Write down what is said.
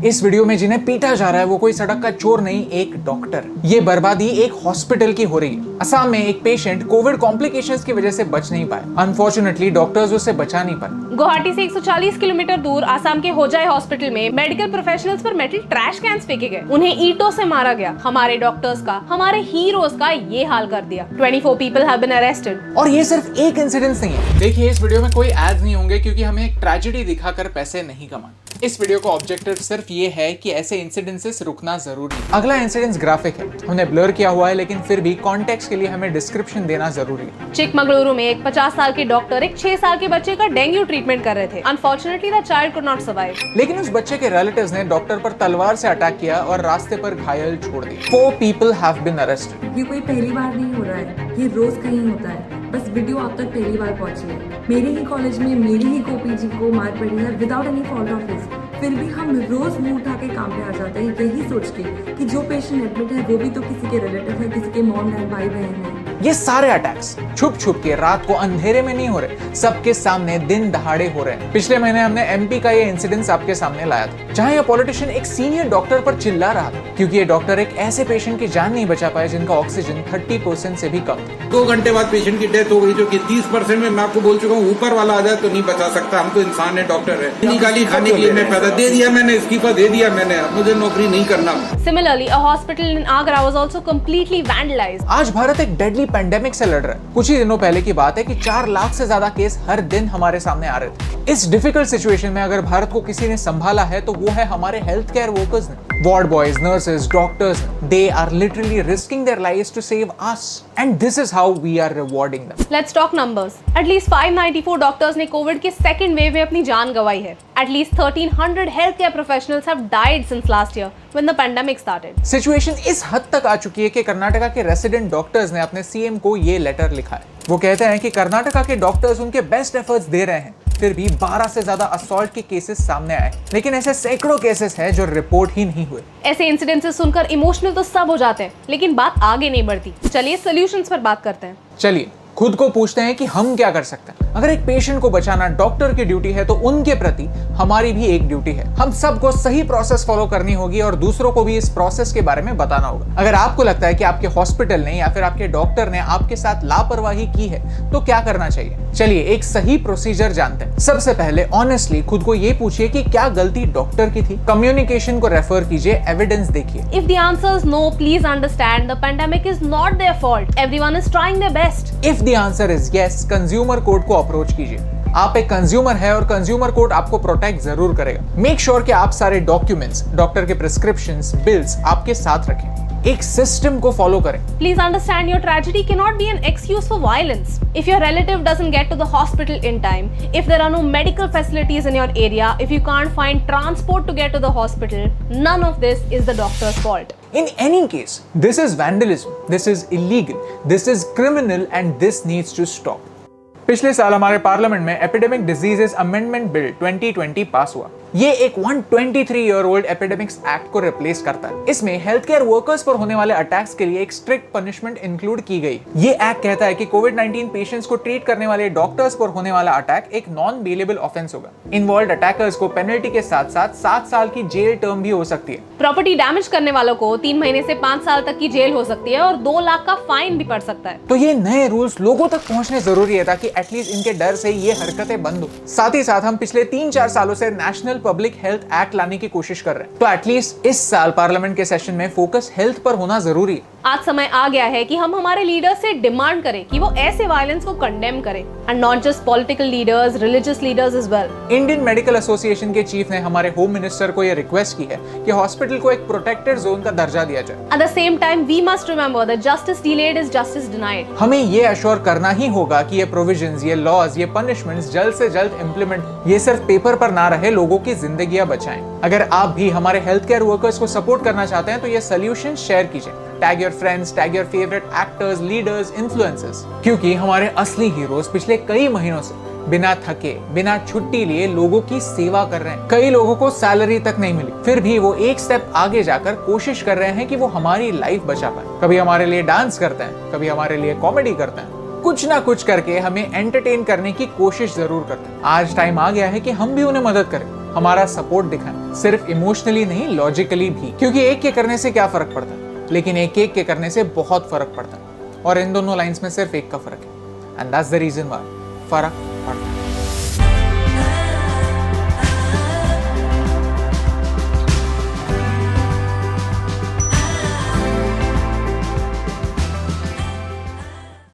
इस वीडियो में जिन्हें पीटा जा रहा है वो कोई सड़क का चोर नहीं, एक डॉक्टर। ये बर्बादी एक हॉस्पिटल की हो रही है। असम में एक पेशेंट कोविड कॉम्प्लिकेशंस की वजह से बच नहीं पाए। अनफॉर्चुनेटली डॉक्टर्स उसे बचा नहीं पाए। गुवाहाटी से 140 किलोमीटर दूर आसाम के होजाई हॉस्पिटल में मेडिकल प्रोफेशनल्स पर मेटल ट्रैश कैंस फेंके गए। उन्हें ईंटों से मारा गया। हमारे डॉक्टर्स का, हमारे हीरोज का ये हाल कर दिया। 24 पीपल हैव बीन अरेस्टेड। और ये सिर्फ एक इंसिडेंट नहीं है। देखिए, इस वीडियो में कोई एड्स नहीं होंगे क्योंकि हमें एक ट्रेजेडी दिखाकर पैसे नहीं कमाने। इस वीडियो का ऑब्जेक्टिव सिर्फ ये है कि ऐसे इंसिडेंसेस रुकना जरूरी है। अगला इंसिडेंस ग्राफिक है, हमने ब्लर किया हुआ है, लेकिन फिर भी कॉन्टेक्स्ट के लिए हमें डिस्क्रिप्शन देना जरूरी है। चिकमगलुरु में एक 50 साल के डॉक्टर एक 6 साल के बच्चे का डेंगू ट्रीटमेंट कर रहे थे। Unfortunately the child could not survive. लेकिन उस बच्चे के रिलेटिव्स ने डॉक्टर पर तलवार से अटैक किया और रास्ते पर घायल छोड़ दिया। 4 पीपल हैव बीन अरेस्टेड। ये कोई पहली बार नहीं हो रहा है, ये रोज कहीं होता है। बस वीडियो आप तक पहली बार पहुंची है। मेरे ही कॉलेज में मेरी ही को-पीजी को मार पड़ी है without any fault of his. फिर भी हम रोज मुंह उठा के काम पे आ जाते हैं यही सोच के कि जो पेशेंट एडमिट है वो भी तो किसी के रिलेटिव है, किसी के मॉम डैड भाई बहन है। ये सारे अटैक्स छुप छुप के रात को अंधेरे में नहीं हो रहे, सबके सामने दिन दहाड़े हो रहे हैं। पिछले महीने हमने एमपी का ये इंसिडेंस आपके सामने लाया था, जहां ये पॉलिटिशियन एक सीनियर डॉक्टर पर चिल्ला रहा था क्योंकि ये डॉक्टर एक ऐसे पेशेंट की जान नहीं बचा पाए जिनका ऑक्सीजन 30% से भी कम था। 2 घंटे बाद पेशेंट की डेथ हो गई, जो कि 30% में मैं आपको बोल चुका हूँ ऊपर वाला आ जाए तो नहीं बचा सकता। हम तो इंसान है, डॉक्टर है। इतनी गाली खाने के लिए मैं पैदा दे दिया, मैंने इस्तीफा दे दिया, मैंने अब मुझे नौकरी नहीं करना। Similarly, a hospital in Agra was also completely vandalized. आज भारत एक डेडली पेंडेमिक से लड़ रहा है। कुछ ही दिनों पहले की बात है कि 4 लाख से ज्यादा केस हर दिन हमारे सामने आ रहे थे। इस डिफिकल्ट सिचुएशन में अगर भारत को किसी ने संभाला है तो वो है हमारे हेल्थ केयर वर्कर्स ने। Ward boys, nurses, doctors, they are literally risking their lives to save us and this is how we are rewarding them. Let's talk numbers. At least 594 doctors ने कोविड के second wave में अपनी जान गंवाई है। At least 1300 healthcare professionals have died since last year when the pandemic started. Situation इस हद तक आ चुकी है कि कर्नाटका के रेसिडेंट डॉक्टर्स ने अपने सीएम को ये लेटर लिखा है। वो कहते हैं कि कर्नाटका के डॉक्टर्स उनके बेस्ट एफर्ट्स दे रहे हैं, फिर भी 12 से ज्यादा असॉल्ट के केसेस सामने आए, लेकिन ऐसे सैकड़ों केसेस हैं जो रिपोर्ट ही नहीं हुए। ऐसे इंसिडेंसेस सुनकर इमोशनल तो सब हो जाते हैं, लेकिन बात आगे नहीं बढ़ती। चलिए सॉल्यूशंस पर बात करते हैं। चलिए खुद को पूछते हैं कि हम क्या कर सकते हैं। अगर एक पेशेंट को बचाना डॉक्टर की ड्यूटी है तो उनके प्रति हमारी भी एक ड्यूटी है। हम सबको सही प्रोसेस फॉलो करनी होगी और दूसरों को भी इस प्रोसेस के बारे में बताना होगा। अगर आपको लगता है कि आपके हॉस्पिटल ने या फिर आपके डॉक्टर ने आपके साथ लापरवाही की है तो क्या करना चाहिए? चलिए एक सही प्रोसीजर जानते हैं। सबसे पहले ऑनेस्टली खुद को ये पूछिए कि क्या गलती डॉक्टर की थी। कम्युनिकेशन को रेफर कीजिए, एविडेंस देखिए। If the answer is no, please understand the pandemic is not their fault. Everyone is trying their best. If the answer is yes, consumer court को अप्रोच कीजिए। आप एक कंज्यूमर है और कंज्यूमर कोर्ट आपको protect जरूर करेगा। मेक श्योर कि आप सारे डॉक्यूमेंट्स, डॉक्टर के प्रिस्क्रिप्शंस, बिल्स आपके साथ रखें। एक सिस्टम को फॉलो करें। Please understand your tragedy cannot be an excuse for violence. If your relative doesn't get to the hospital in time, if there are no medical facilities in your area, if you can't find transport to get to the hospital, none of this is the doctor's fault. In any case, this is vandalism, this is illegal, this is criminal and this needs to stop. पिछले साल हमारे parliament में epidemic diseases amendment bill 2020 पास हुआ। ये एक 123 year old epidemics act को replace करता है। इसमें हेल्थ केयर वर्कर्स पर होने वाले अटैक्स के लिए एक स्ट्रिक्ट पनिशमेंट इंक्लूड की गई। ये एक्ट कहता है कि कोविड-19 पेशेंट्स को ट्रीट करने वाले डॉक्टर्स पर होने वाला अटैक एक नॉन बेलेबल ऑफेंस होगा। इन्वॉल्व्ड अटैकर्स को पेनल्टी के साथ साथ 7 साल की जेल टर्म भी हो सकती है। प्रॉपर्टी डैमेज करने वालों को 3 महीने से 5 साल तक की जेल हो सकती है और 2 लाख का फाइन भी पड़ सकता है। तो ये नए रूल्स लोगों तक पहुंचने जरूरी है ताकि एटलीस्ट इनके डर से ये हरकतें बंद हो। साथ ही साथ हम पिछले 3-4 सालों से नेशनल पब्लिक हेल्थ एक्ट लाने की कोशिश कर रहे हैं, तो एटलीस्ट इस साल पार्लियामेंट के सेशन में फोकस हेल्थ पर होना जरूरी है। आज समय आ गया है कि हम हमारे लीडर्स से डिमांड करें कि वो ऐसे वायलेंस को कंडेम करें, and not just political leaders, religious leaders as well. Indian medical association के चीफ ने हमारे होम मिनिस्टर को यह रिक्वेस्ट की है कि हॉस्पिटल को एक प्रोटेक्टेड जोन का दर्जा दिया जाए। At the same time we must remember that justice delayed is justice denied. हमें ये अश्योर करना ही होगा कि ये प्रोविजंस, ये लॉज, ये पनिशमेंट्स जल्द से जल्द इंप्लीमेंट, ये सिर्फ पेपर पर ना रहे, लोगों की जिंदगियां बचाएं। अगर आप भी हमारे हेल्थ केयर वर्कर्स को सपोर्ट करना चाहते हैं तो ये सोल्यूशन शेयर कीजिए। Tag your friends, tag your favourite actors, leaders, influencers, क्योंकि हमारे असली हीरोज पिछले कई महीनों से बिना थके, बिना छुट्टी लिए लोगों की सेवा कर रहे हैं। कई लोगों को सैलरी तक नहीं मिली, फिर भी वो एक स्टेप आगे जाकर कोशिश कर रहे हैं कि वो हमारी लाइफ बचा पाए। कभी हमारे लिए डांस करते हैं, कभी हमारे लिए कॉमेडी करते हैं, कुछ ना कुछ करके हमें एंटरटेन करने की कोशिश जरूर करते हैं। आज टाइम आ गया है कि हम भी उन्हें मदद करें। हमारा सपोर्ट दिखाएं, सिर्फ इमोशनली नहीं, लॉजिकली भी, क्योंकि एक के करने से क्या फर्क पड़ता है, लेकिन एक एक के करने से बहुत फर्क पड़ता है। और इन दोनों लाइंस में सिर्फ एक का फर्क है, and that's the reason why फर्क पड़ता है।